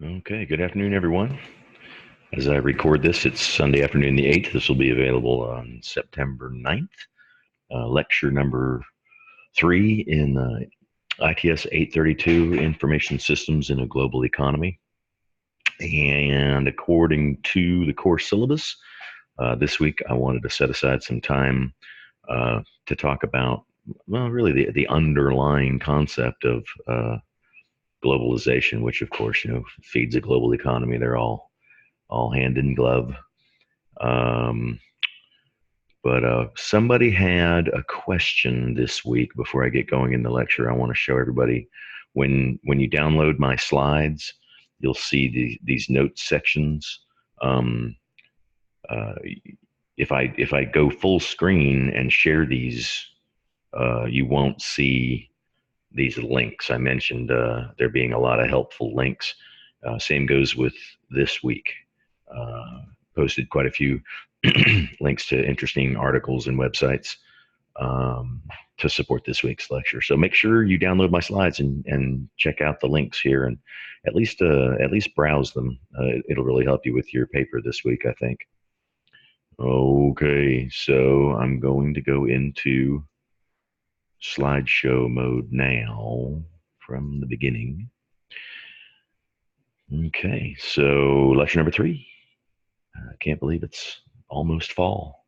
Okay, good afternoon, everyone. As I record this, it's Sunday afternoon, the 8th. This will be available on September 9th. Lecture number 3 in ITS832, Information Systems in a Global Economy. And according to the course syllabus, this week I wanted to set aside some time to talk about, well, really the underlying concept of globalization, which of course, feeds a global economy. They're all hand in glove. Um, but somebody had a question this week before I get going in the lecture. I want to show everybody when you download my slides, you'll see these notes sections. Um, uh, if I go full screen and share these, you won't see these links. I mentioned there being a lot of helpful links. Same goes with this week. Posted quite a few links to interesting articles and websites um, to support this week's lecture. So make sure you download my slides and check out the links here and at least browse them. It'll really help you with your paper this week, I think. Okay, so I'm going to go into slideshow mode now from the beginning. Okay, so lecture number 3. I can't believe it's almost fall.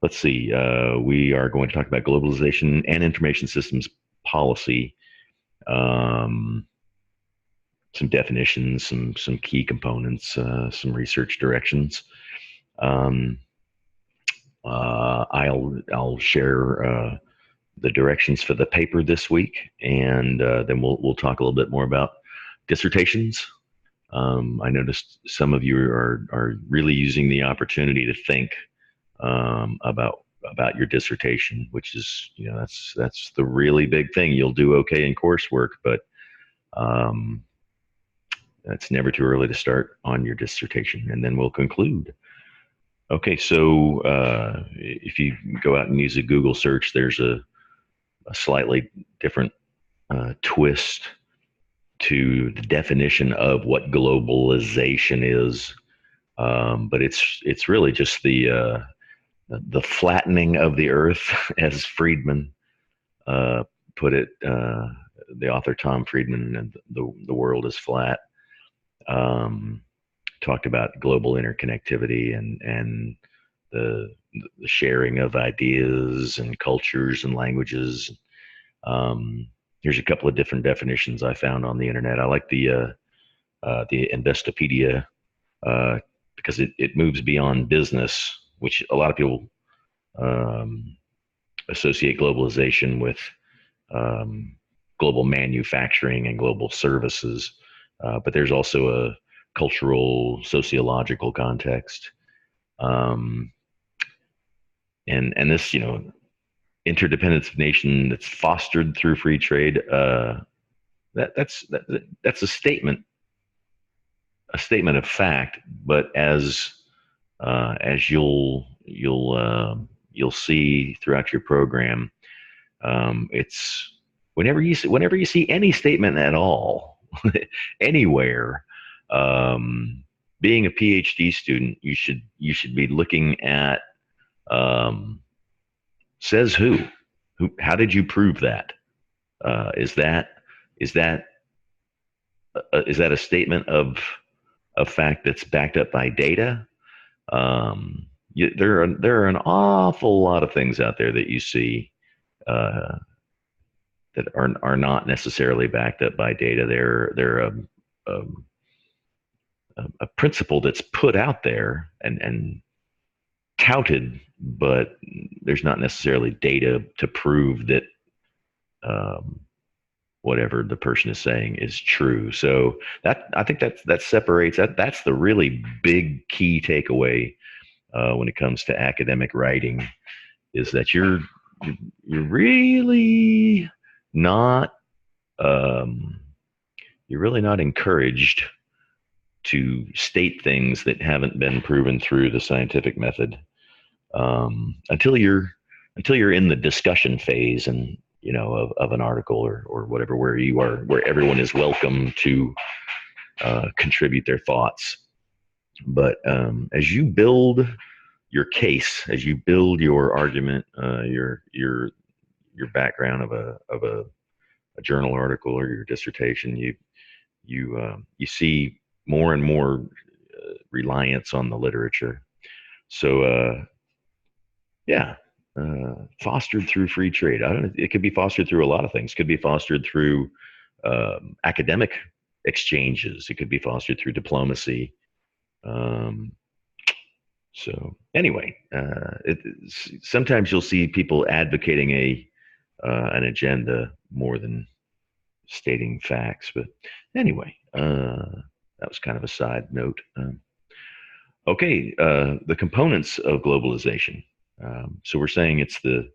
Let's see. We are going to talk about globalization and information systems policy. Some definitions, some key components, some research directions. I'll share the directions for the paper this week, and then we'll talk a little bit more about dissertations. I noticed some of you are really using the opportunity to think about your dissertation, which is that's the really big thing. You'll do okay in coursework, but it's never too early to start on your dissertation, and then we'll conclude. Okay, so if you go out and use a Google search, there's a slightly different twist to the definition of what globalization is, but it's really just the flattening of the earth, as Friedman put it. The author Tom Friedman, and the world is flat. Talked about global interconnectivity and the sharing of ideas and cultures and languages. Here's a couple of different definitions I found on the internet. I like the Investopedia because it moves beyond business, which a lot of people associate globalization with global manufacturing and global services. But there's also a cultural, sociological context. And this, interdependence of nation that's fostered through free trade. That's a statement of fact. But as you'll see throughout your program, it's whenever you see any statement at all anywhere, being a PhD student, you should be looking at says who, how did you prove that? Is that a statement of fact that's backed up by data? There are an awful lot of things out there that you see that are not necessarily backed up by data. They're a principle that's put out there and touted, but there's not necessarily data to prove that whatever the person is saying is true. So I think that separates that's the really big key takeaway when it comes to academic writing, is that you're really not encouraged to state things that haven't been proven through the scientific method until you're in the discussion phase and of an article or whatever, where everyone is welcome to contribute their thoughts. But as you build your case, as you build your argument, your background of a journal article or your dissertation, you see more and more reliance on the literature. So yeah, fostered through free trade. I don't know. It could be fostered through a lot of things. It could be fostered through academic exchanges. It could be fostered through diplomacy. Um, so anyway, sometimes you'll see people advocating an agenda more than stating facts. But anyway, that was kind of a side note. Okay, the components of globalization. So we're saying it's the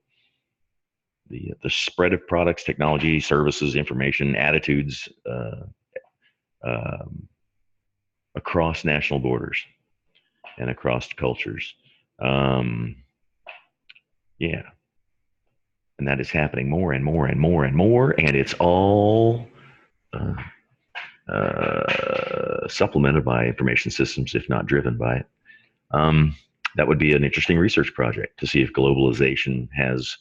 spread of products, technology, services, information, attitudes um, across national borders and across cultures. Um, yeah, and that is happening more and more and more and more, and it's all uh, supplemented by information systems, if not driven by it. Um, that would be an interesting research project to see if globalization has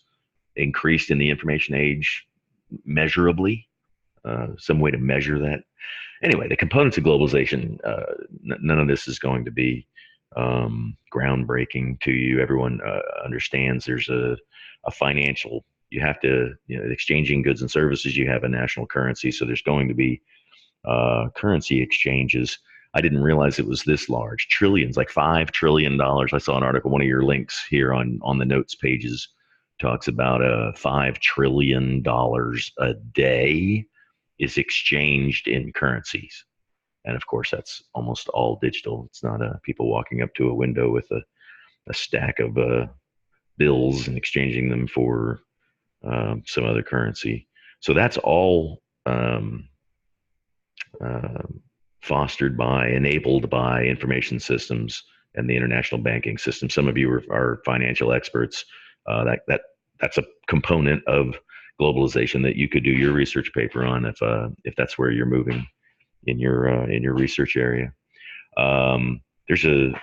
increased in the information age measurably, some way to measure that. Anyway, the components of globalization, none of this is going to be groundbreaking to you. Everyone understands there's a financial, you have to, exchanging goods and services, you have a national currency. So there's going to be currency exchanges. I didn't realize it was this large, trillions, like $5 trillion. I saw an article, one of your links here on the notes pages talks about $5 trillion a day is exchanged in currencies. And of course, that's almost all digital. It's not people walking up to a window with a stack of bills and exchanging them for some other currency. So that's all uh, fostered by, enabled by information systems and the international banking system. Some of you are financial experts. That's a component of globalization that you could do your research paper on if that's where you're moving in your research area. There's a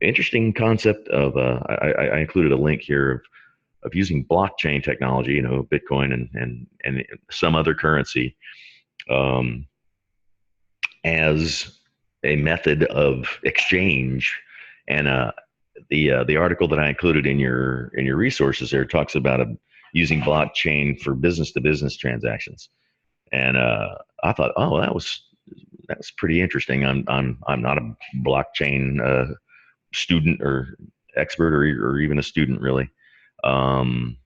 interesting concept of I included a link here of using blockchain technology, Bitcoin and some other currency, um, as a method of exchange. And the article that I included in your resources there talks about using blockchain for business to business transactions. And I thought, oh, that's pretty interesting. I'm not a blockchain student or expert or even a student really, um,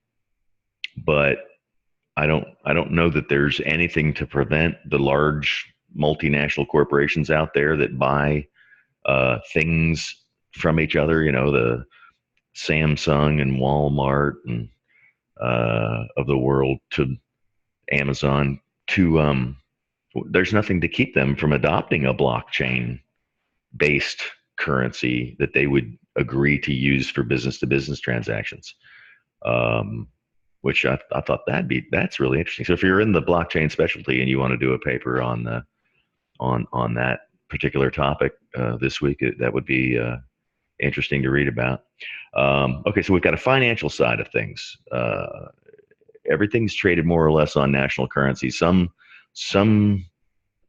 but I don't know that there's anything to prevent the large multinational corporations out there that buy things from each other. The Samsung and Walmart and of the world to Amazon to there's nothing to keep them from adopting a blockchain based currency that they would agree to use for business to business transactions. Um, which I thought that's really interesting. So if you're in the blockchain specialty and you want to do a paper on that particular topic this week, that would be interesting to read about. Okay, so we've got a financial side of things. Everything's traded more or less on national currency. Some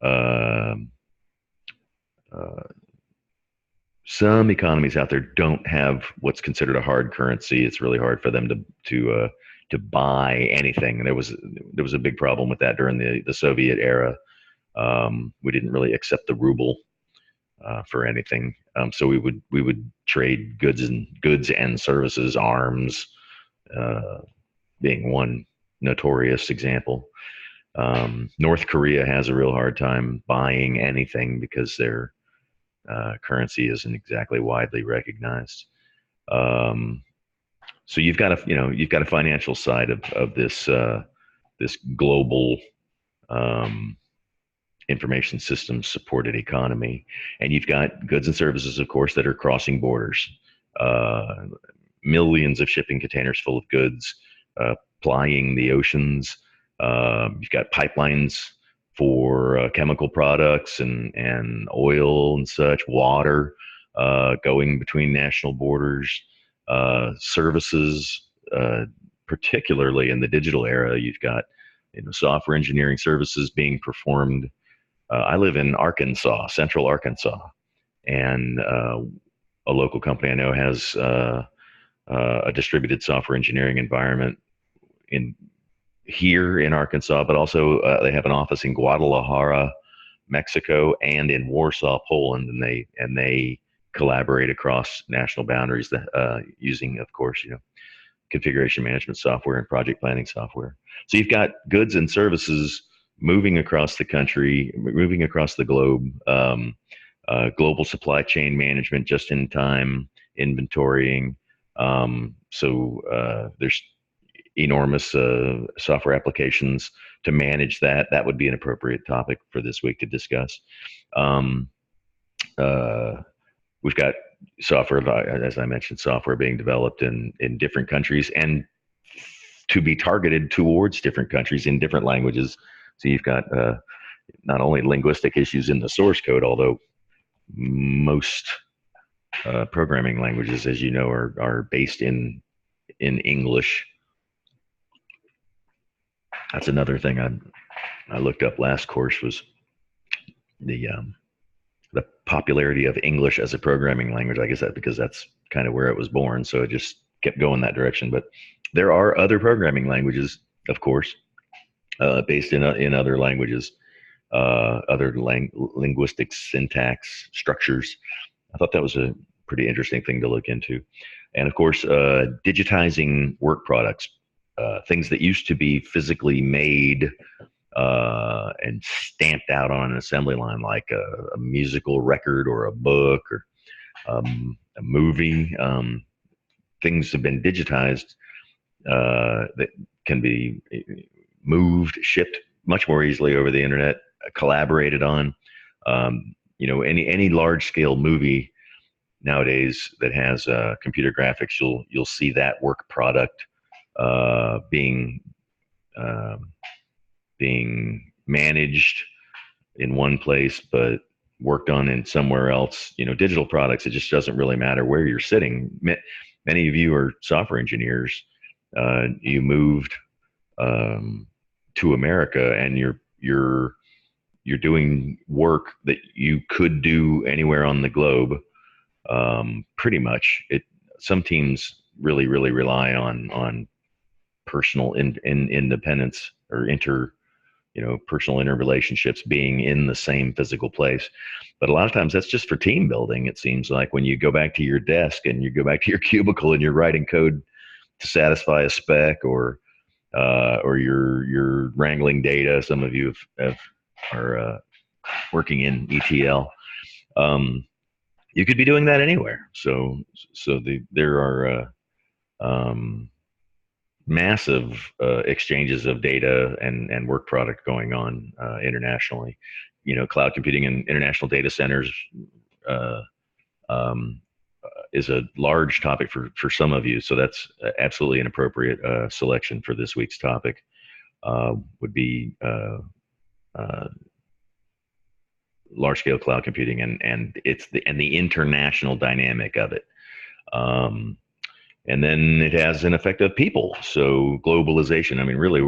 uh, uh, some economies out there don't have what's considered a hard currency. It's really hard for them to buy anything. There was a big problem with that during the Soviet era. We didn't really accept the ruble for anything. So we would trade goods and services, arms being one notorious example. North Korea has a real hard time buying anything because their currency isn't exactly widely recognized. Um, so you've got a financial side of this global um, information systems supported economy, and you've got goods and services, of course, that are crossing borders. Uh, Millions of shipping containers full of goods plying the oceans. You've got pipelines for chemical products and oil and such, water, going between national borders, services, particularly in the digital era. You've got software engineering services being performed. I live in Arkansas, central Arkansas, and a local company I know has a distributed software engineering environment in here in Arkansas, but also they have an office in Guadalajara, Mexico, and in Warsaw, Poland, and they collaborate across national boundaries, using, of course, configuration management software and project planning software. So you've got goods and services moving across the country, moving across the globe. Global supply chain management, just in time inventorying. So there's enormous software applications to manage that. That would be an appropriate topic for this week to discuss. Um, uh, we've got software, as I mentioned, software being developed in different countries and to be targeted towards different countries in different languages. So you've got not only linguistic issues in the source code, although most programming languages, as you know, are based in English. That's another thing I looked up last course was the the popularity of English as a programming language. I guess that because that's kind of where it was born, so it just kept going that direction. But there are other programming languages, of course, based in other languages, other linguistic syntax structures. I thought that was a pretty interesting thing to look into. And of course, digitizing work products, things that used to be physically made and stamped out on an assembly line, like a musical record or a book or a movie. Things have been digitized that can be moved, shipped much more easily over the internet, collaborated on. Any large scale movie nowadays that has computer graphics, you'll see that work product being being managed in one place, but worked on in somewhere else. Digital products, it just doesn't really matter where you're sitting. Many of you are software engineers. You moved to America, and you're doing work that you could do anywhere on the globe. Pretty much, some teams really rely on personal independence or personal interrelationships being in the same physical place. But a lot of times that's just for team building. It seems like when you go back to your desk and you go back to your cubicle and you're writing code to satisfy a spec, or you're wrangling data. Some of you are working in ETL. You could be doing that anywhere. So there are um, massive exchanges of data and work product going on internationally. Cloud computing and international data centers uh, um, is a large topic for some of you. So that's absolutely an appropriate selection for this week's topic. Would be uh, large scale cloud computing and the international dynamic of it. Um, and then it has an effect of people. So globalization. I mean, really,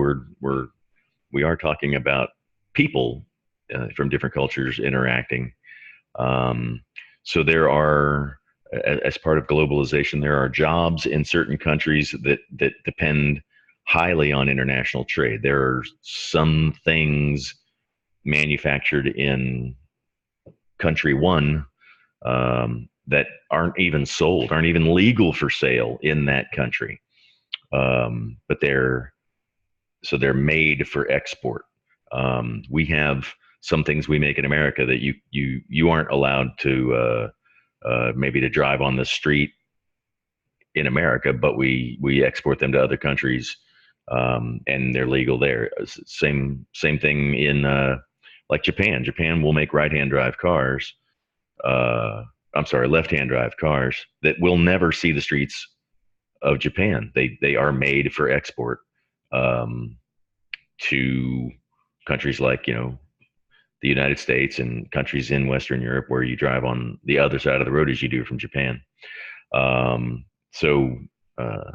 we are talking about people from different cultures interacting. Um, so there are, as part of globalization, there are jobs in certain countries that depend highly on international trade. There are some things manufactured in country one that aren't even sold, aren't even legal for sale in that country, but they're made for export. We have some things we make in America that you aren't allowed to maybe to drive on the street in America, but we export them to other countries, and they're legal there. Same thing in like Japan. Japan will make right-hand drive cars. Uh, I'm sorry, left-hand drive cars that will never see the streets of Japan. They are made for export um, to countries like the United States and countries in Western Europe where you drive on the other side of the road as you do from Japan. So uh,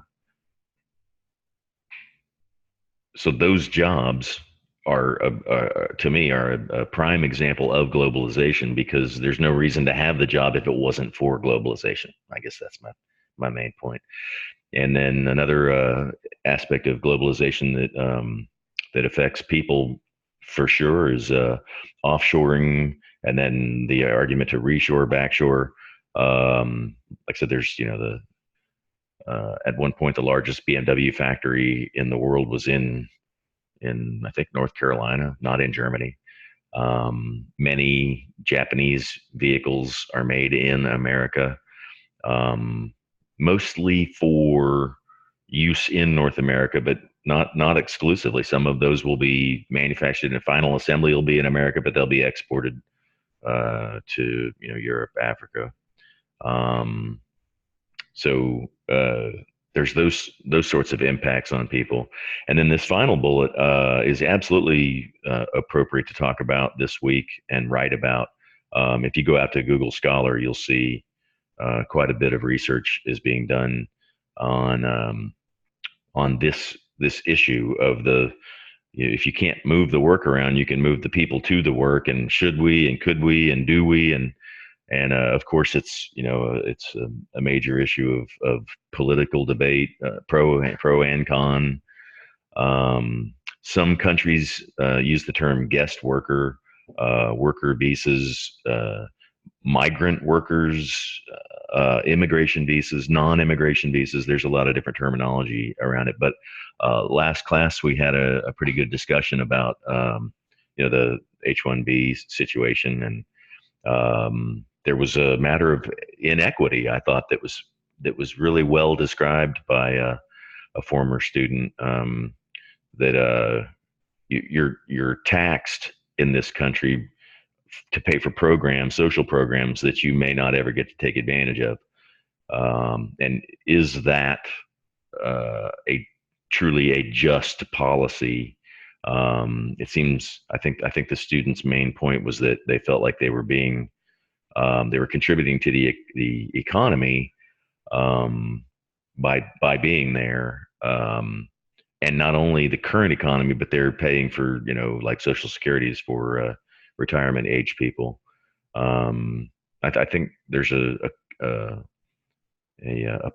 so those jobs are, to me, are a prime example of globalization, because there's no reason to have the job if it wasn't for globalization. I guess that's my main point. And then another aspect of globalization that affects people for sure is offshoring, and then the argument to reshore, backshore. Like I said, there's the at one point the largest BMW factory in the world was in I think North Carolina, not in Germany. Many Japanese vehicles are made in America, um, mostly for use in North America, but not exclusively. Some of those will be manufactured and final assembly will be in America, but they'll be exported to Europe, Africa. Um, so there's those sorts of impacts on people. And then this final bullet is absolutely appropriate to talk about this week and write about. If you go out to Google Scholar, you'll see quite a bit of research is being done on this issue of if you can't move the work around, you can move the people to the work, and should we and could we and do we, and of course it's a major issue of political debate, pro and con. Some countries use the term guest worker, worker visas, migrant workers, immigration visas, non-immigration visas. There's a lot of different terminology around it. But last class we had a pretty good discussion about the H-1B situation, and there was a matter of inequity, I thought, that was really well described by a former student, that you're taxed in this country to pay for programs, social programs that you may not ever get to take advantage of. And is that a truly a just policy? It seems. I think the students' main point was that they felt like they were contributing to the economy, by being there. And not only the current economy, but they're paying for like Social Securities for retirement age people. I think there's a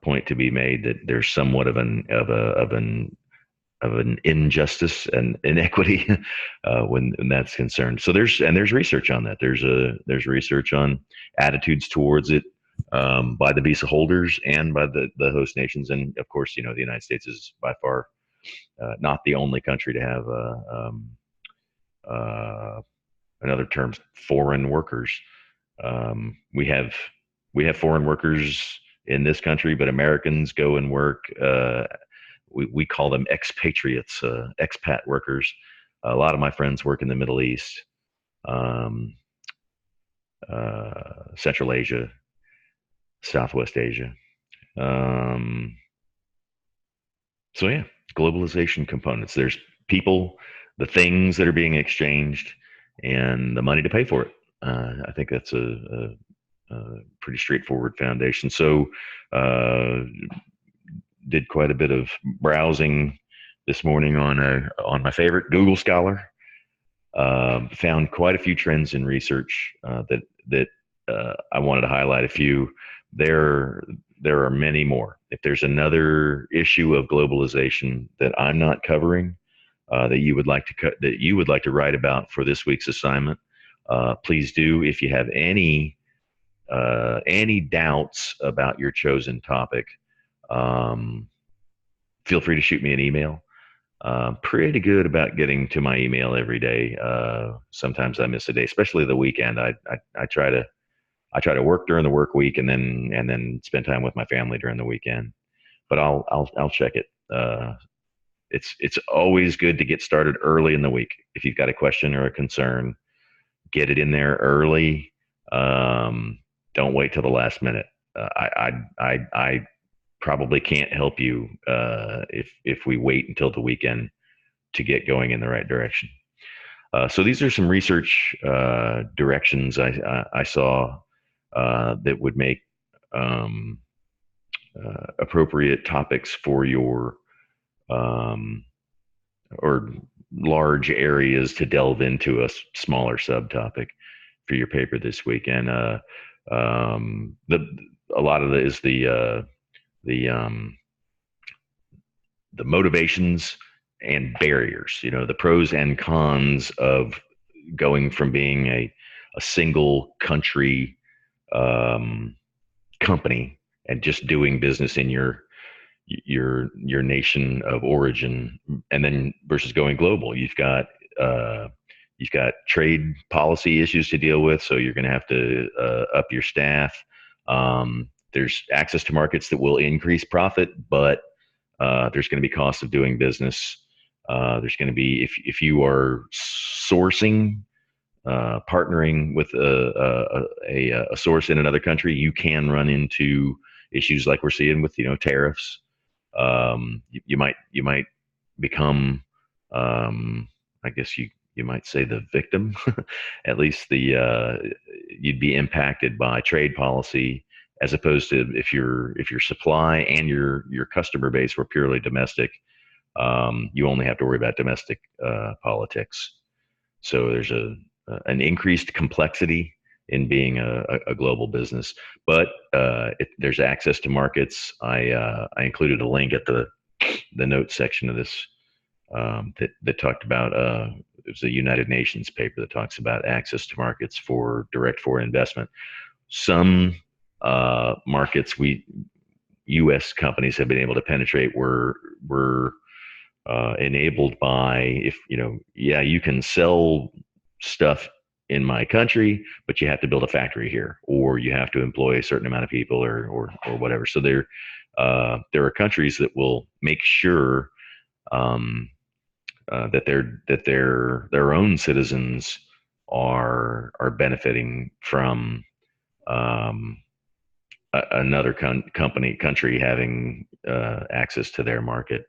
point to be made that there's somewhat of an injustice and inequity when that's concerned. So there's research on that. There's research on attitudes towards it, by the visa holders and by the host nations, and of course the United States is by far not the only country to have uh, another term, foreign workers. We have foreign workers in this country, but Americans go and work. We call them expatriates, expat workers. A lot of my friends work in the Middle East, um, Central Asia, Southwest Asia. Um, so yeah, globalization components. There's people, the things that are being exchanged, and the money to pay for it. I think that's a pretty straightforward foundation. So, did quite a bit of browsing this morning on my favorite Google Scholar. Found quite a few trends in research that I wanted to highlight a few. There there are many more. If there's another issue of globalization that I'm not covering, that you would like to write about for this week's assignment, please do. If you have any doubts about your chosen topic, um, feel free to shoot me an email. Pretty good about getting to my email every day. Sometimes I miss a day, especially the weekend. I try to work during the work week, and then spend time with my family during the weekend. But I'll check it. It's always good to get started early in the week. If you've got a question or a concern, get it in there early. Um, don't wait till the last minute. I probably can't help you if we wait until the weekend to get going in the right direction. So these are some research directions I saw that would make um, appropriate topics for your um, or large areas to delve into a smaller subtopic for your paper this week. And the a lot of it is the the motivations and barriers. You know, the pros and cons of going from being a single country um, company and just doing business in your nation of origin, and then versus going global. Uh, you've got trade policy issues to deal with, so you're going to have to up your staff. There's access to markets that will increase profit, but there's going to be costs of doing business. There's going to be if you are sourcing partnering with a source in another country, you can run into issues like we're seeing with tariffs. You might become, I guess you might say, the victim. At least you'd be impacted by trade policy, as opposed to if your supply and your customer base were purely domestic. You only have to worry about domestic politics. So there's an increased complexity in being a global business, but there's access to markets. I included a link at the notes section of this that talked about it was a United Nations paper that talks about access to markets for direct foreign investment. Some markets U.S. companies have been able to penetrate were enabled by, if yeah, you can sell stuff in my country, but you have to build a factory here, or you have to employ a certain amount of people, or whatever. So there are countries that will make sure um, that their own citizens are benefiting from um, another country having access to their market.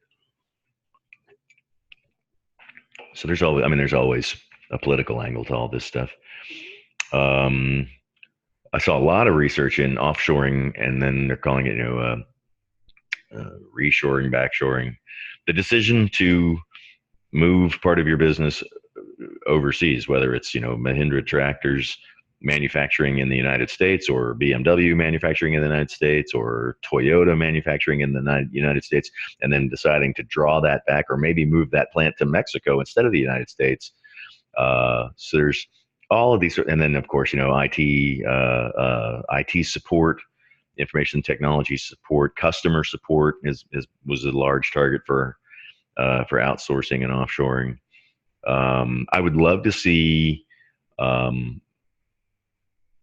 So there's always a political angle to all this stuff. Um, I saw a lot of research in offshoring, and then they're calling it, reshoring, backshoring. The decision to move part of your business overseas, whether it's Mahindra tractors manufacturing in the United States, or BMW manufacturing in the United States, or Toyota manufacturing in the United States, and then deciding to draw that back, or maybe move that plant to Mexico instead of the United States. So there's all of these, and then of course, IT support, information technology support, customer support was a large target for outsourcing and offshoring. I would love to see um,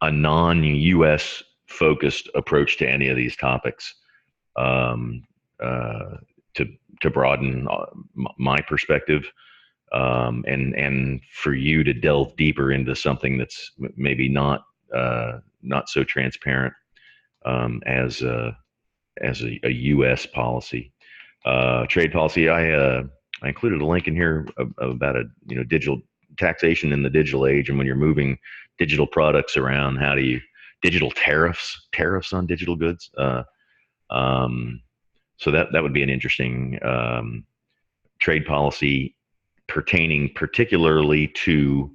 a non-U.S. focused approach to any of these topics, um, uh, to broaden my perspective, and for you to delve deeper into something that's maybe not so transparent as a U.S. policy. Trade policy. I included a link in here about digital taxation in the digital age, and when you're moving digital products around, how do you digital tariffs on digital goods. Um, so that would be an interesting trade policy pertaining particularly to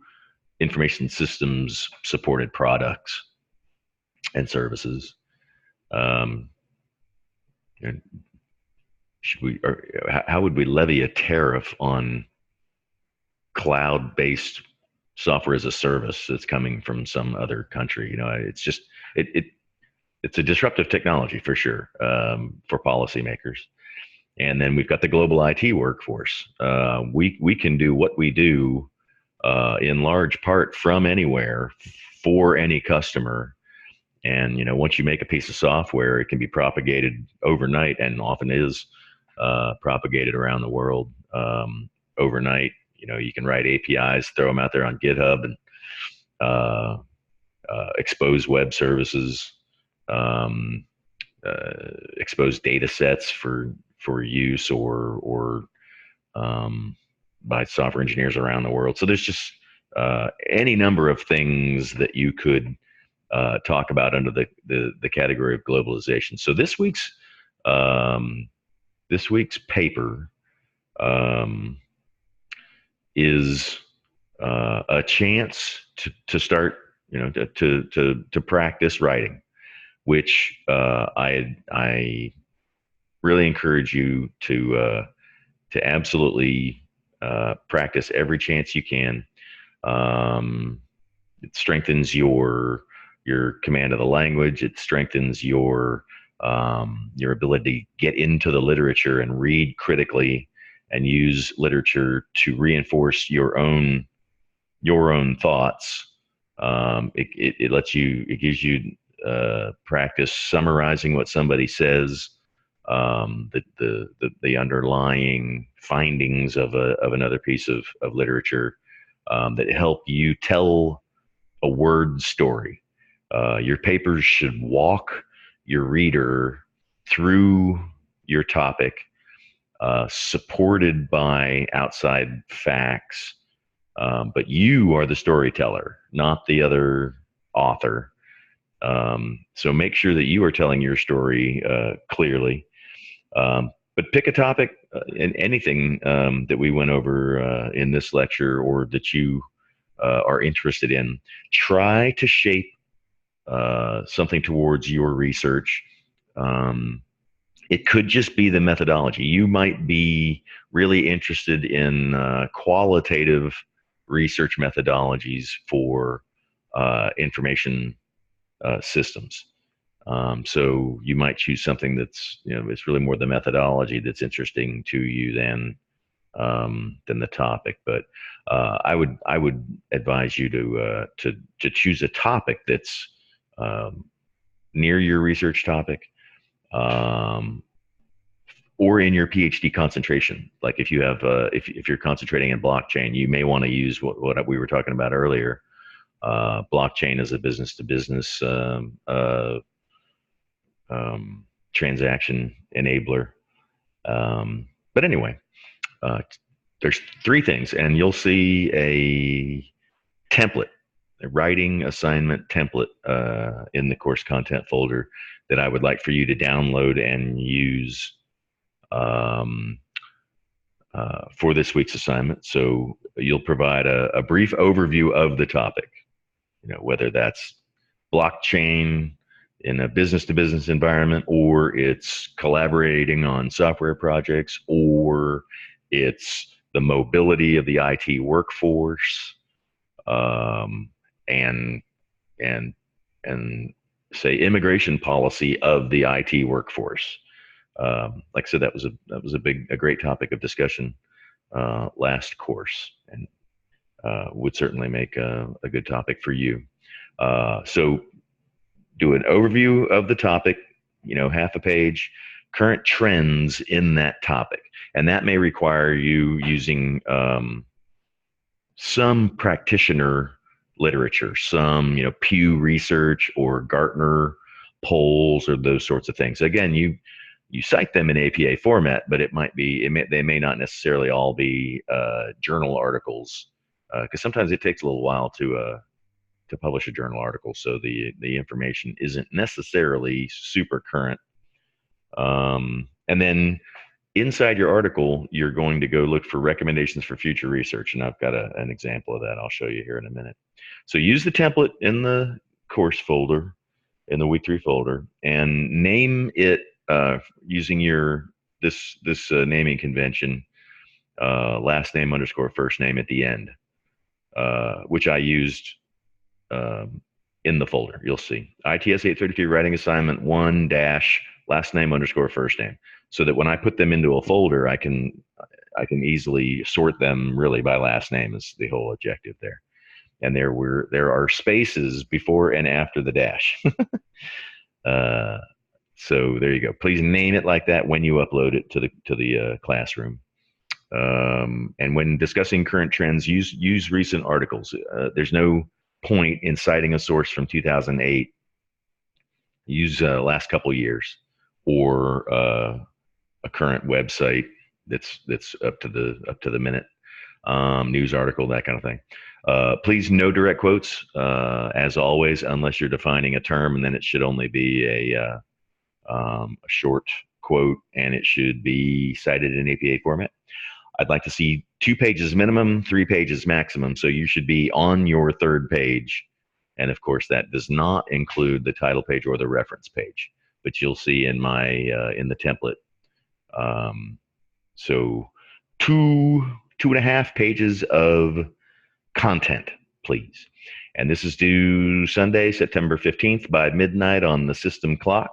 information systems supported products and services. Um, and should we, or how would we levy a tariff on cloud-based software as a service that's coming from some other country? It's just it's a disruptive technology for sure, for policymakers. And then we've got the global IT workforce. We can do what we do in large part from anywhere for any customer. And once you make a piece of software, it can be propagated overnight, and often is propagated around the world overnight. You can write APIs, throw them out there on GitHub, and uh, expose web services, um, expose data sets for use, or um, by software engineers around the world. So there's just any number of things that you could talk about under the category of globalization. So um, this week's paper um, is a chance to start, to practice writing, which I really encourage you to absolutely practice every chance you can. Um, it strengthens your command of the language. It strengthens your ability to get into the literature and read critically and use literature to reinforce your own thoughts. It lets you, it gives you practice summarizing what somebody says, the underlying findings of another piece of literature, that help you tell a word story. Your papers should walk your reader through your topic, supported by outside facts, but you are the storyteller, not the other author. So make sure that you are telling your story clearly. But pick a topic in anything that we went over in this lecture, or that you are interested in. Try to shape something towards your research. Um, it could just be the methodology. You might be really interested in qualitative research methodologies for information systems. So you might choose something that's, it's really more the methodology that's interesting to you than the topic. But I would advise you to choose a topic that's um, near your research topic, um, or in your PhD concentration. Like if you have if you're concentrating in blockchain, you may want to use what we were talking about earlier. Blockchain is a business to business transaction enabler. But anyway, uh, there's three things, and you'll see a template, a writing assignment template in the course content folder that I would like for you to download and use um, for this week's assignment. So you'll provide a brief overview of the topic, whether that's blockchain in a business to business environment, or it's collaborating on software projects, or it's the mobility of the IT workforce, um, and and and say immigration policy of the IT workforce. Like I said, that was a great topic of discussion last course, and would certainly make a good topic for you. So do an overview of the topic, half a page, current trends in that topic. And that may require you using some practitioner literature, some, Pew Research or Gartner polls or those sorts of things. Again, you cite them in APA format, but they may not necessarily all be journal articles, because sometimes it takes a little while to publish a journal article, so the information isn't necessarily super current. And then inside your article, you're going to go look for recommendations for future research, and I've got an example of that I'll show you here in a minute. So use the template in the course folder, in the week 3 folder, and name it using this naming convention, last name underscore first name at the end, which I used in the folder. You'll see ITS832 writing assignment 1 dash last name underscore first name, so that when I put them into a folder, I can easily sort them really by last name is the whole objective there. And there are spaces before and after the dash. So there you go. Please name it like that when you upload it to the classroom. And when discussing current trends, use recent articles. There's no point in citing a source from 2008. Use last couple of years, or a current website that's up to the minute. news article, that kind of thing. Please, no direct quotes, as always, unless you're defining a term, and then it should only be a short quote, and it should be cited in APA format. I'd like to see 2 pages minimum, 3 pages maximum. So you should be on your 3rd page. And of course, that does not include the title page or the reference page, but you'll see in my in the template. So 2.5 pages of content, please. And this is due Sunday, September 15th by midnight on the system clock.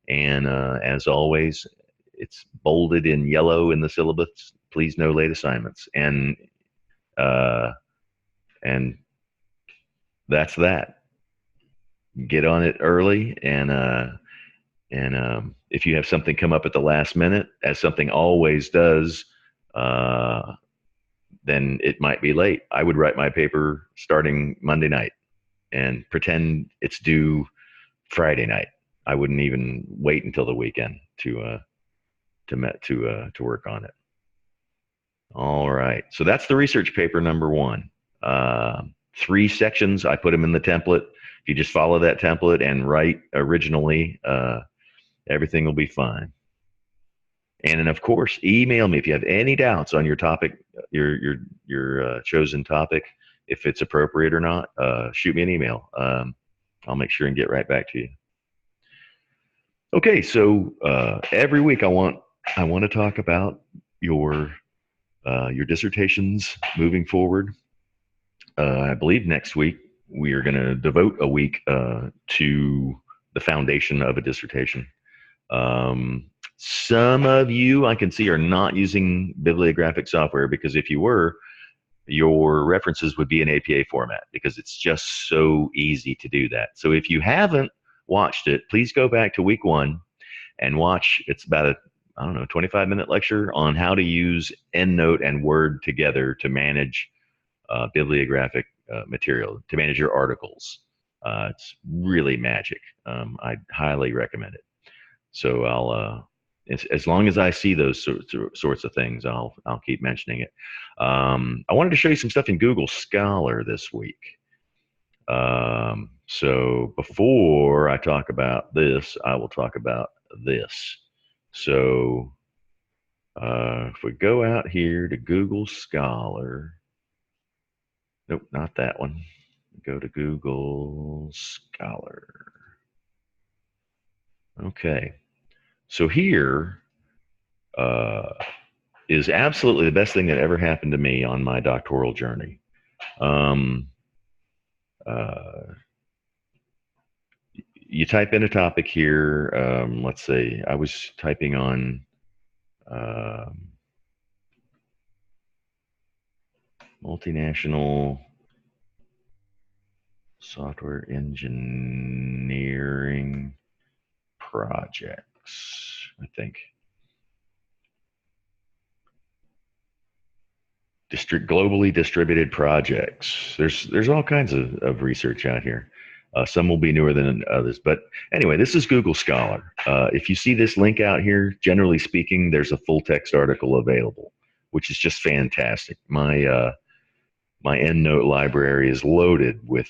And as always, it's bolded in yellow in the syllabus. Please, no late assignments. Uh, and that's that. Get on it early, and if you have something come up at the last minute, as something always does, then it might be late. I would write my paper starting Monday night and pretend it's due Friday night. I wouldn't even wait until the weekend to work on it. All right. So that's the research paper number 1. 3 sections. I put them in the template. If you just follow that template and write originally, everything will be fine. And then, of course, email me if you have any doubts on your topic, your chosen topic, if it's appropriate or not. Shoot me an email. I'll make sure and get right back to you. Okay, so every week I want to talk about your dissertations moving forward. I believe next week we are going to devote a week to the foundation of a dissertation. Some of you I can see are not using bibliographic software, because if you were, your references would be in APA format because it's just so easy to do that. So if you haven't watched it, please go back to week 1 and watch. It's about a 25-minute lecture on how to use EndNote and Word together to manage bibliographic material, to manage your articles. It's really magic. I highly recommend it. So I'll, as long as I see those sorts of things, I'll keep mentioning it. I wanted to show you some stuff in Google Scholar this week. So before I talk about this, I will talk about this. So if we go out here to Google Scholar, nope, not that one. Go to Google Scholar. Okay. So here is absolutely the best thing that ever happened to me on my doctoral journey. You type in a topic here. Let's say I was typing on multinational software engineering projects, I think. Globally distributed projects. There's all kinds of research out here. Some will be newer than others, but anyway, this is Google Scholar. If you see this link out here, generally speaking, there's a full text article available, which is just fantastic. My EndNote library is loaded with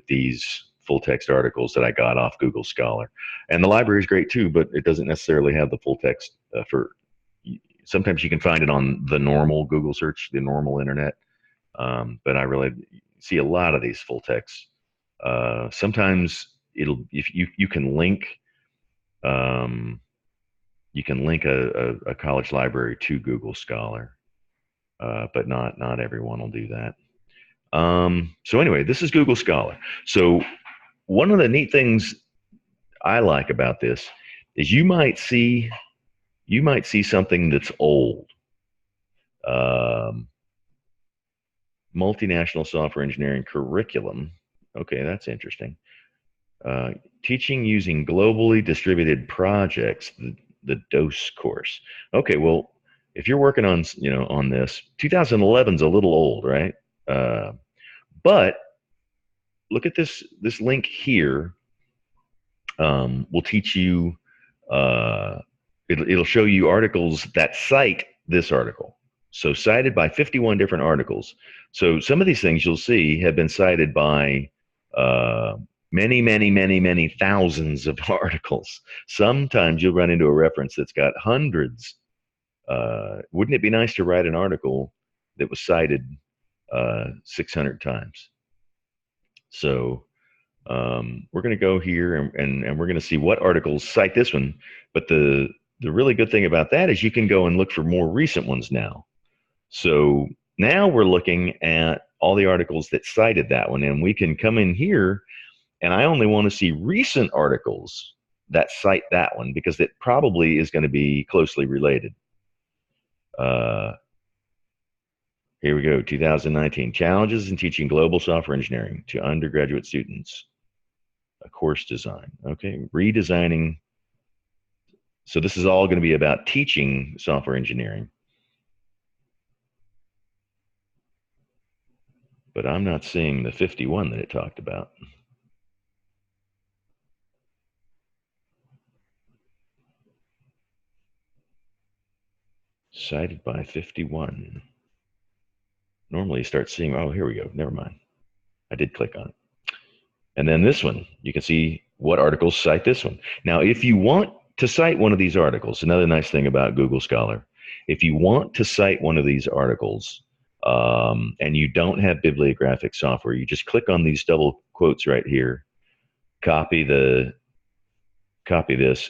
these full text articles that I got off Google Scholar, and the library is great too, but it doesn't necessarily have the full text for. Sometimes you can find it on the normal Google search, the normal internet, but I really see a lot of these full text. Sometimes if you can link a college library to Google Scholar, but not everyone will do that. So anyway, this is Google Scholar. So one of the neat things I like about this is you might see something that's old. Multinational software engineering curriculum. Okay, that's interesting. Teaching using globally distributed projects, the DOS course. Okay, well, if you're working on on this, 2011 is a little old, right? But look at this link here. Will teach you. It'll show you articles that cite this article. So cited by 51 different articles. So some of these things you'll see have been cited by uh, many, many, many, many thousands of articles. Sometimes you'll run into a reference that's got hundreds. Wouldn't it be nice to write an article that was cited 600 times? So we're going to go here and we're going to see what articles cite this one. But the really good thing about that is you can go and look for more recent ones now. So now we're looking at all the articles that cited that one, and we can come in here, and I only want to see recent articles that cite that one because it probably is going to be closely related. Uh, Here we go, 2019, Challenges in Teaching Global Software Engineering to Undergraduate Students, a course design. Okay, redesigning. So this is all going to be about teaching software engineering. But I'm not seeing the 51 that it talked about. Cited by 51. Normally you start seeing, oh, here we go. Never mind. I did click on it. And then this one, you can see what articles cite this one. Now, if you want to cite one of these articles, another nice thing about Google Scholar, if you want to cite one of these articles and you don't have bibliographic software, you just click on these double quotes right here, copy this,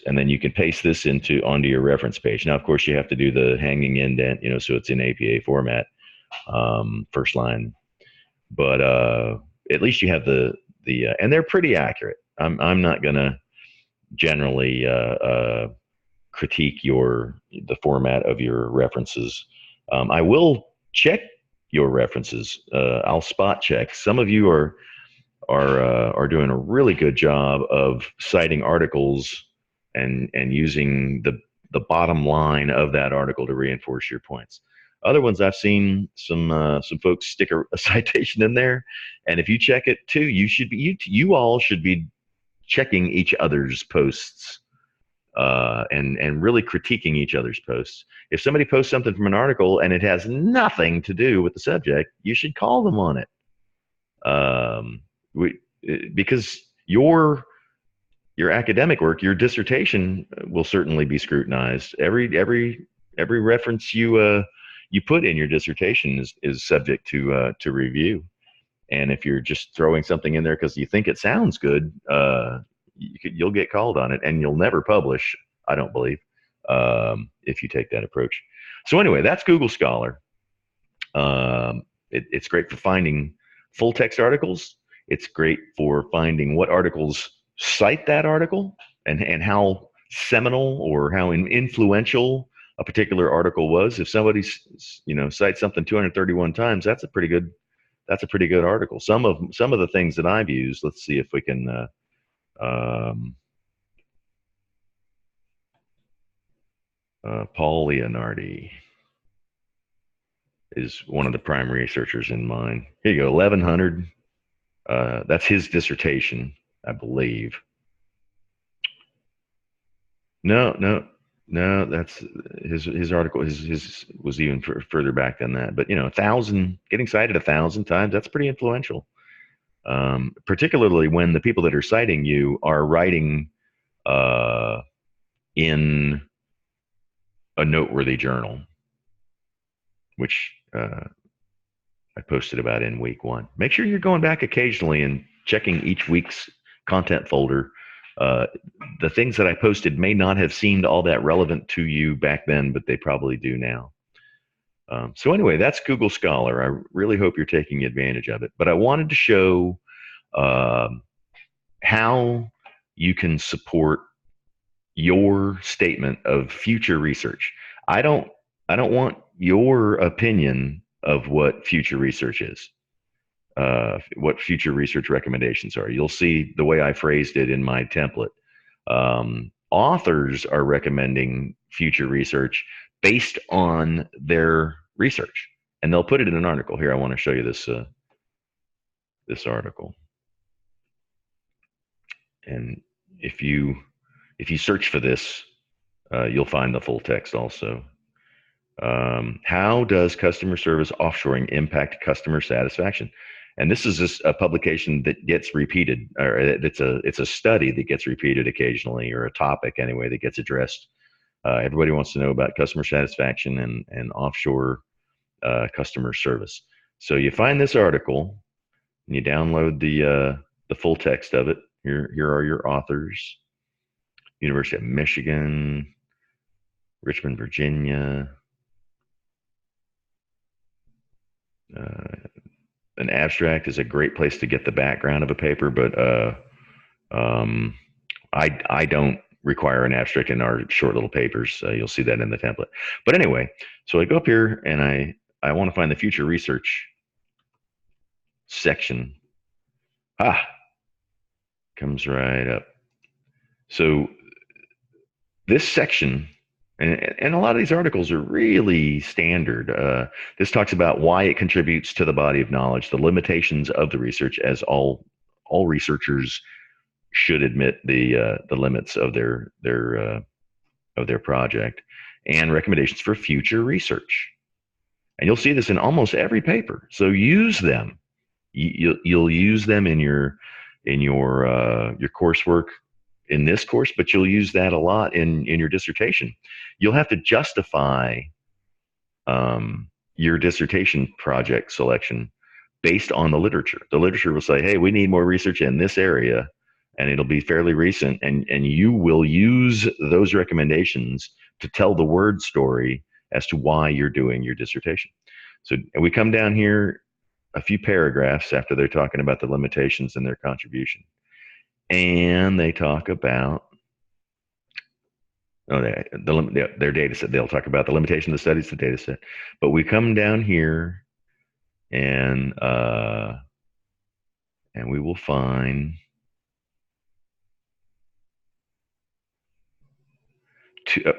and then you can paste this onto your reference page. Now, of course, you have to do the hanging indent, so it's in APA format, first line. But at least you have and they're pretty accurate. I'm not gonna generally critique the format of your references. I will check your references. I'll spot check. Some of you are doing a really good job of citing articles and using the bottom line of that article to reinforce your points. Other ones I've seen some folks stick a citation in there, and if you check it too, you all should be checking each other's posts and really critiquing each other's posts. If somebody posts something from an article and it has nothing to do with the subject, you should call them on it. Because your academic work, your dissertation will certainly be scrutinized. Every reference you put in your dissertation is subject to review. And if you're just throwing something in there because you think it sounds good, you'll get called on it, and you'll never publish, I don't believe, if you take that approach. So anyway, that's Google Scholar. It's great for finding full text articles. It's great for finding what articles cite that article and how seminal or how influential a particular article was. If somebody cites something 231 times, that's a pretty good article. Some of the things that I've used. Let's see if we can. Paul Leonardi is one of the prime researchers in mine. Here you go, 1100. That's his dissertation, I believe. No. That's his article. His was even further back than that. But 1,000, getting cited 1,000 times, that's pretty influential. Particularly when the people that are citing you are writing in a noteworthy journal, which I posted about in week 1. Make sure you're going back occasionally and checking each week's content folder. The things that I posted may not have seemed all that relevant to you back then, but they probably do now. So anyway, that's Google Scholar. I really hope you're taking advantage of it. But I wanted to show how you can support your statement of future research. I don't want your opinion of what future research is, what future research recommendations are. You'll see the way I phrased it in my template. Authors are recommending future research based on their research, and they'll put it in an article. Here, I want to show you this article. And if you search for this, you'll find the full text also. How does customer service offshoring impact customer satisfaction? And this is just a publication that gets repeated, or it's a study that gets repeated occasionally, or a topic anyway that gets addressed. Everybody wants to know about customer satisfaction and offshore customer service. So you find this article and you download the full text of it. Here are your authors: University of Michigan, Richmond, Virginia. Uh, an abstract is a great place to get the background of a paper, but um, I don't require an abstract in our short little papers. You'll see that in the template. But anyway, so I go up here and I want to find the future research section. Ah, comes right up. So this section, and a lot of these articles are really standard. This talks about why it contributes to the body of knowledge, the limitations of the research, as all researchers should admit the limits of their project, and recommendations for future research. And you'll see this in almost every paper. So use them. You'll use them in your coursework in this course, but you'll use that a lot in your dissertation. You'll have to justify your dissertation project selection based on the literature. The literature will say, hey, we need more research in this area, and it'll be fairly recent, and you will use those recommendations to tell the word story as to why you're doing your dissertation. So we come down here a few paragraphs after they're talking about the limitations and their contribution. And they talk about their data set. They'll talk about the limitation of the studies, the data set. But we come down here and we will find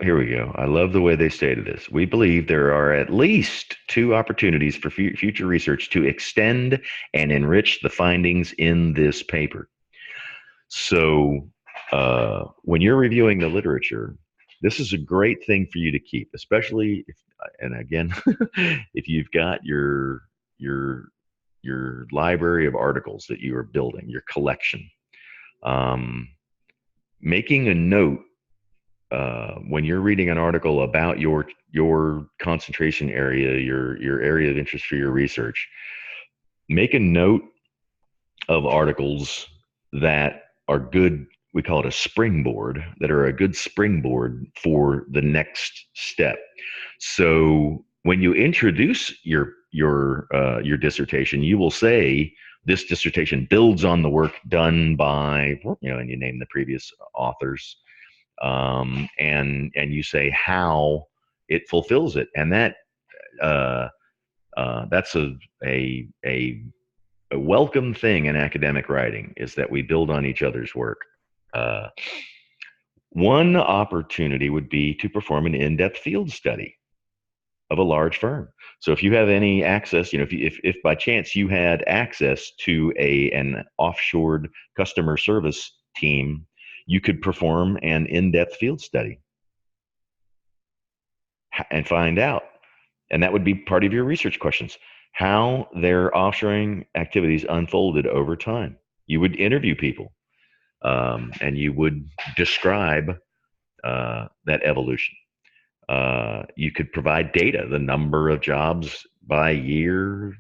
here we go. I love the way they stated this. We believe there are at least two opportunities for future research to extend and enrich the findings in this paper. So when you're reviewing the literature, this is a great thing for you to keep, especially if, and again, if you've got your library of articles that you are building, your collection. Making a note when you're reading an article about your concentration area, your area of interest for your research, make a note of articles that are good. We call it a springboard, that are a good springboard for the next step. So when you introduce your dissertation, you will say this dissertation builds on the work done by, and you name the previous authors, and you say how it fulfills it, and uh, that's a welcome thing in academic writing, is that we build on each other's work. Uh, One opportunity would be to perform an in-depth field study of a large firm. So if you have any access, if by chance you had access to an offshored customer service team, you could perform an in-depth field study and find out. And that would be part of your research questions, how their offshoring activities unfolded over time. You would interview people, and you would describe that evolution. You could provide data, the number of jobs by year,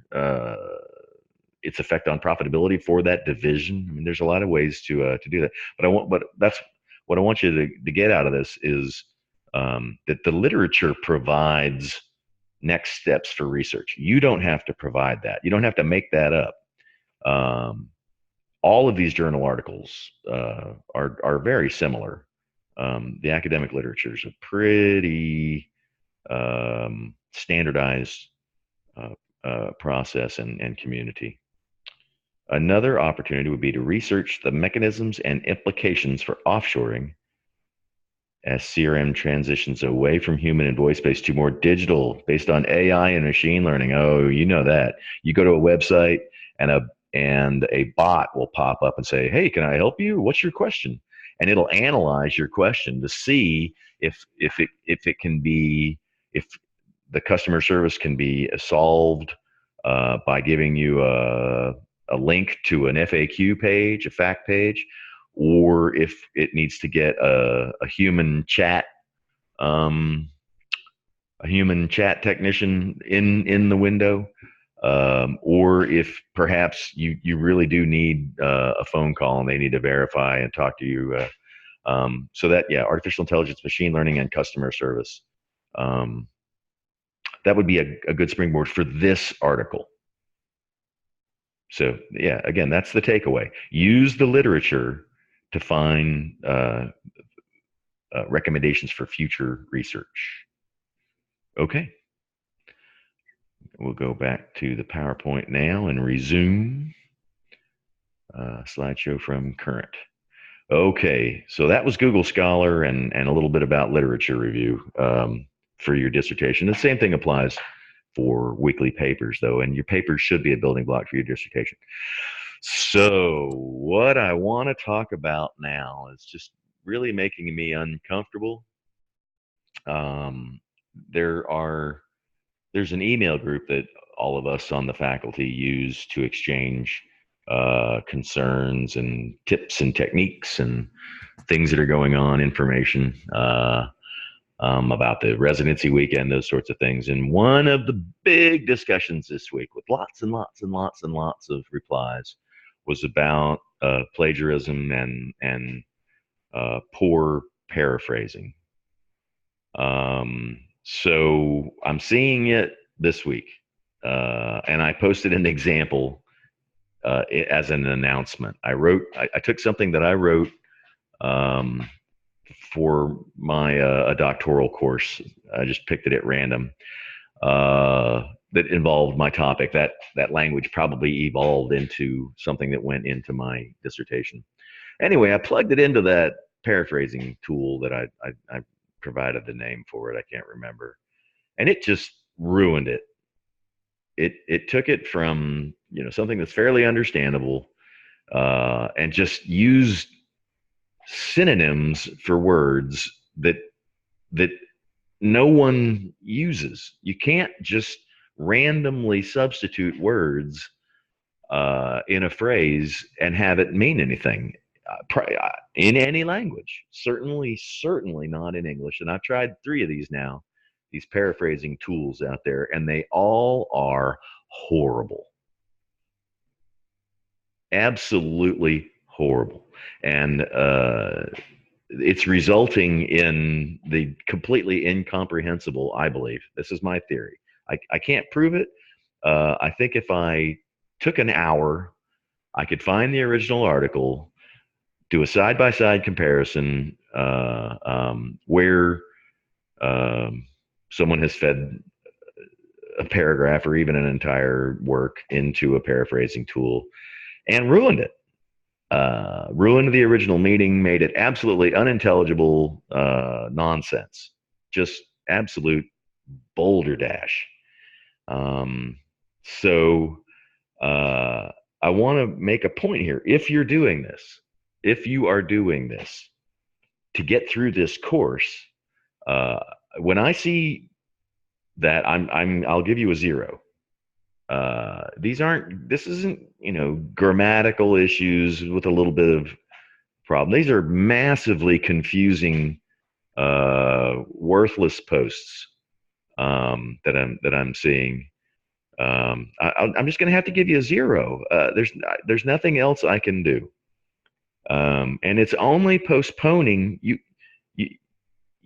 its effect on profitability for that division. I mean, there's a lot of ways to do that. But that's what I want you to get out of this is that the literature provides next steps for research. You don't have to provide that. You don't have to make that up. All of these journal articles are very similar. The academic literature is a pretty standardized process and community. Another opportunity would be to research the mechanisms and implications for offshoring as CRM transitions away from human and voice-based to more digital, based on AI and machine learning. Oh, you know that. You go to a website and a bot will pop up and say, "Hey, can I help you? What's your question?" And it'll analyze your question to see if it can be if the customer service can be solved by giving you a link to an FAQ page, a fact page, or if it needs to get a human chat, um, a human chat technician in the window, or if perhaps you really do need a phone call and they need to verify and talk to you. So that, yeah, artificial intelligence, machine learning, and customer service. Um, that would be a good springboard for this article. So yeah, again, that's the takeaway. Use the literature to find recommendations for future research. Okay, we'll go back to the PowerPoint now and resume slideshow from current. Okay, so that was Google Scholar and a little bit about literature review for your dissertation. The same thing applies for weekly papers, though, and your papers should be a building block for your dissertation. So, what I want to talk about now is just really making me uncomfortable. Um, there are there's an email group that all of us on the faculty use to exchange concerns and tips and techniques and things that are going on, information about the residency weekend, those sorts of things. And one of the big discussions this week, with lots and lots and lots and lots of replies, was about plagiarism and poor paraphrasing. So I'm seeing it this week, and I posted an example as an announcement. I took something that I wrote um, for my a doctoral course. I just picked it at random that involved my topic. That language probably evolved into something that went into my dissertation. Anyway, I plugged it into that paraphrasing tool that I provided the name for it. I can't remember, and it just ruined it. It took it from something that's fairly understandable and just used synonyms for words that no one uses. You can't just randomly substitute words in a phrase and have it mean anything in any language. Certainly not in English. And I've tried 3 of these now, these paraphrasing tools out there, and they all are horrible. Absolutely horrible. And it's resulting in the completely incomprehensible, I believe. This is my theory. I can't prove it. I think if I took an hour, I could find the original article, do a side-by-side comparison where someone has fed a paragraph or even an entire work into a paraphrasing tool and ruined it. Ruined the original meaning, made it absolutely unintelligible nonsense, just absolute boulder dash. So I want to make a point here. If you are doing this to get through this course, when I see that, I'll give you a 0. This isn't, grammatical issues with a little bit of problem. These are massively confusing, worthless posts that I'm seeing. I'm just going to have to give you a 0. There's nothing else I can do, and it's only postponing you.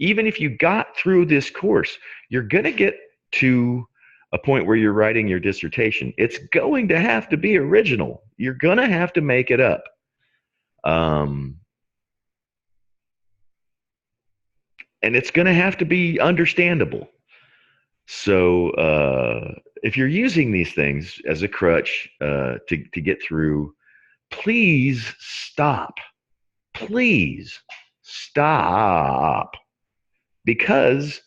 Even if you got through this course, you're going to get to a point where you're writing your dissertation. It's going to have to be original. You're going to have to make it up. And it's going to have to be understandable. So if you're using these things as a crutch to get through, please stop. Please stop. Because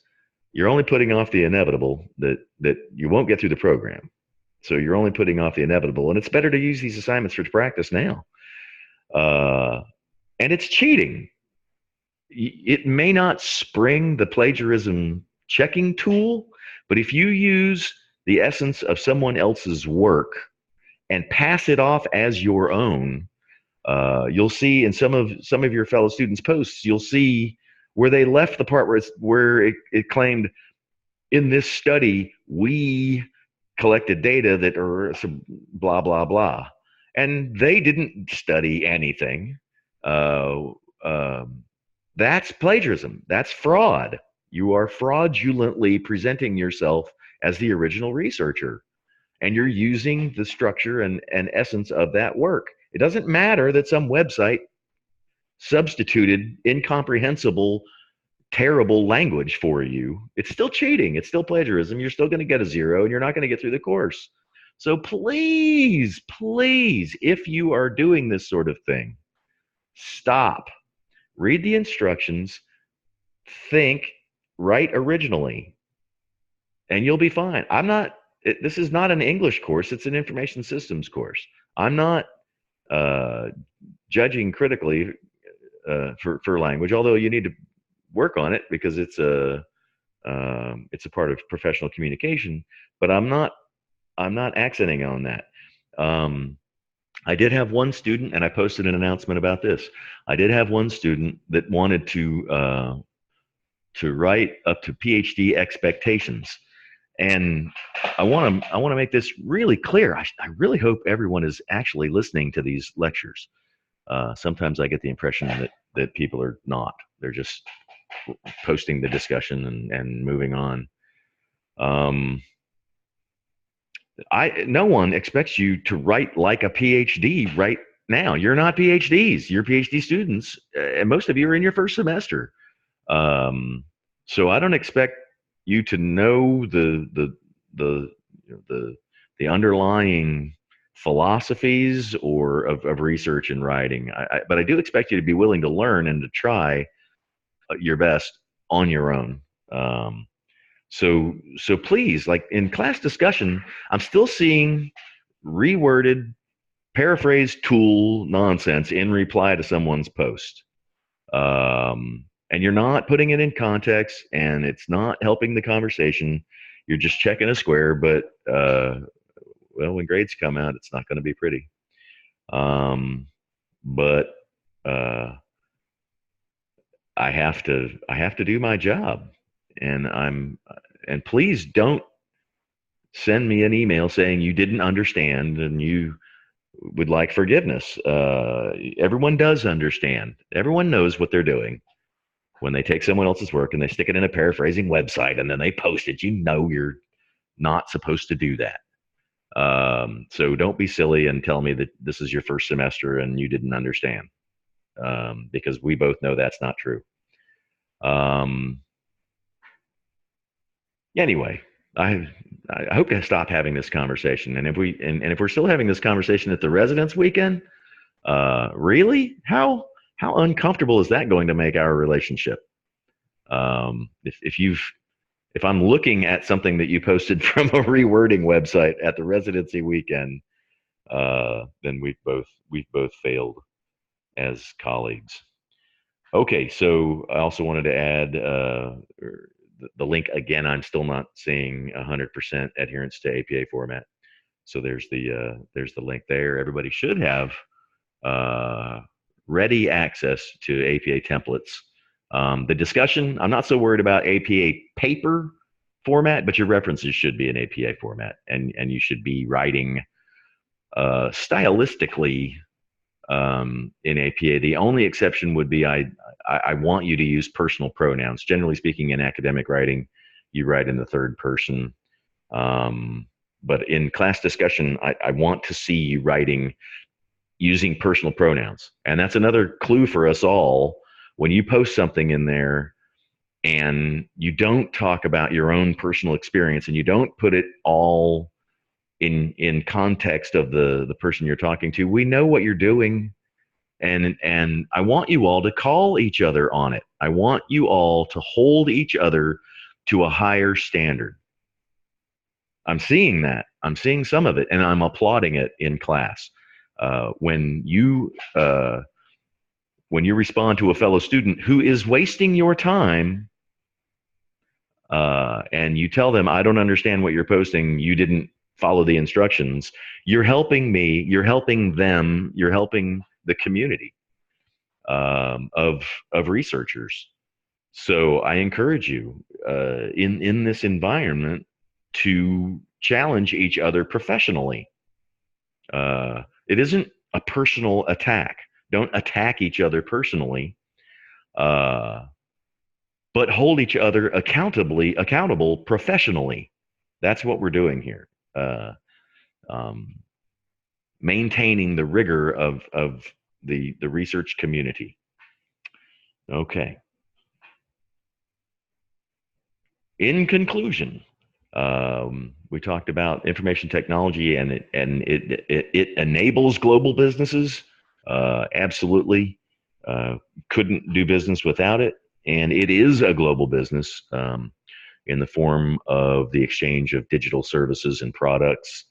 you're only putting off the inevitable, that you won't get through the program. So you're only putting off the inevitable. And it's better to use these assignments for practice now. And it's cheating. It may not spring the plagiarism checking tool, But if you use the essence of someone else's work and pass it off as your own, you'll see in some of your fellow students' posts, you'll see where they left the part where it claimed in this study we collected data that are some blah blah blah, and they didn't study anything. Uh, um, that's plagiarism. That's fraud. You are fraudulently presenting yourself as the original researcher, and you're using the structure and essence of that work. It doesn't matter that some website substituted incomprehensible, terrible language for you. It's still cheating. It's still plagiarism. You're still going to get a zero and you're not going to get through the course. So please, please, if you are doing this sort of thing, stop. Read the instructions, think, write originally, and you'll be fine. This is not an English course, it's an information systems course. I'm not uh, judging critically for language, although you need to work on it because it's a part of professional communication. But I'm not accenting on that. Um, I did have one student, and I posted an announcement about this. I did have one student that wanted to write up to PhD expectations, and I want to make this really clear. I really hope everyone is actually listening to these lectures. Sometimes I get the impression that people are not. They're just posting the discussion and moving on. Um, no one expects you to write like a PhD right now. You're not PhDs. You're PhD students, and most of you are in your first semester. Um, so I don't expect you to know the the the underlying philosophies or of research and writing. But I do expect you to be willing to learn and to try your best on your own. Um, so please, like in class discussion, I'm still seeing reworded, paraphrased tool nonsense in reply to someone's post. And you're not putting it in context, and it's not helping the conversation. You're just checking a square, but well, when grades come out, it's not going to be pretty. Um, but uh, I have to do my job, and and please don't send me an email saying you didn't understand and you would like forgiveness. Everyone does understand. Everyone knows what they're doing when they take someone else's work and they stick it in a paraphrasing website and then they post it. You know you're not supposed to do that. So don't be silly and tell me that this is your first semester and you didn't understand, because we both know that's not true. Um, anyway, I I hope to stop having this conversation. And if we're still having this conversation at the residence weekend, really, how uncomfortable is that going to make our relationship? If I'm looking at something that you posted from a rewording website at the residency weekend, then we've both failed as colleagues. Okay, so I also wanted to add the link again. I'm still not seeing 100% adherence to APA format. So there's the link there. Everybody should have uh, ready access to APA templates. The discussion, I'm not so worried about APA paper format, but your references should be in APA format, and you should be writing stylistically in APA. The only exception would be I want you to use personal pronouns. Generally speaking, in academic writing, you write in the third person. Um, but in class discussion, I want to see you writing using personal pronouns. And that's another clue for us all. When you post something in there and you don't talk about your own personal experience and you don't put it all in context of the person you're talking to, we know what you're doing. And I want you all to call each other on it. I want you all to hold each other to a higher standard. I'm seeing that. I'm seeing some of it, and I'm applauding it in class. When you respond to a fellow student who is wasting your time, and you tell them, I don't understand what you're posting, you didn't follow the instructions, you're helping me, you're helping them, you're helping the community of researchers. So I encourage you in this environment to challenge each other professionally. It isn't a personal attack. Don't attack each other personally, uh, but hold each other accountable professionally. That's what we're doing here. Uh, um, Maintaining the rigor of the research community. Okay. In conclusion, we talked about information technology, and it enables global businesses. Absolutely, uh, couldn't do business without it, and it is a global business in the form of the exchange of digital services and products.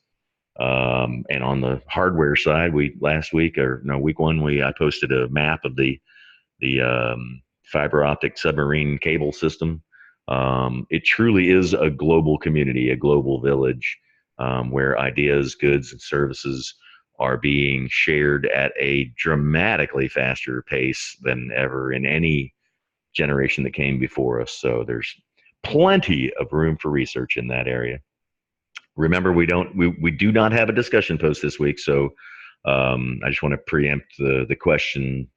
And on the hardware side, we last week, or no, week one, we I posted a map of the fiber optic submarine cable system. It truly is a global community, a global village, where ideas, goods, and services are being shared at a dramatically faster pace than ever in any generation that came before us. So there's plenty of room for research in that area. Remember, we do not have a discussion post this week, so I just want to preempt the question.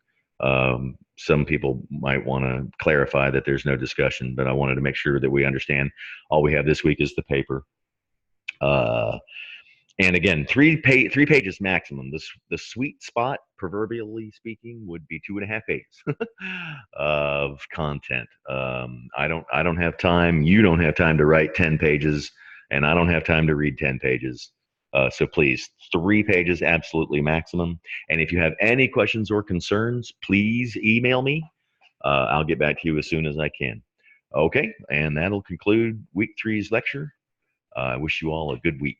Some people might want to clarify that there's no discussion, but I wanted to make sure that we understand all we have this week is the paper. Uh, and again, three pages maximum. The sweet spot, proverbially speaking, would be 2.5 pages of content. I don't have time. You don't have time to write 10 pages, and I don't have time to read 10 pages. So please, 3 pages, absolutely maximum. And if you have any questions or concerns, please email me. I'll get back to you as soon as I can. Okay, and that'll conclude week three's lecture. I wish you all a good week.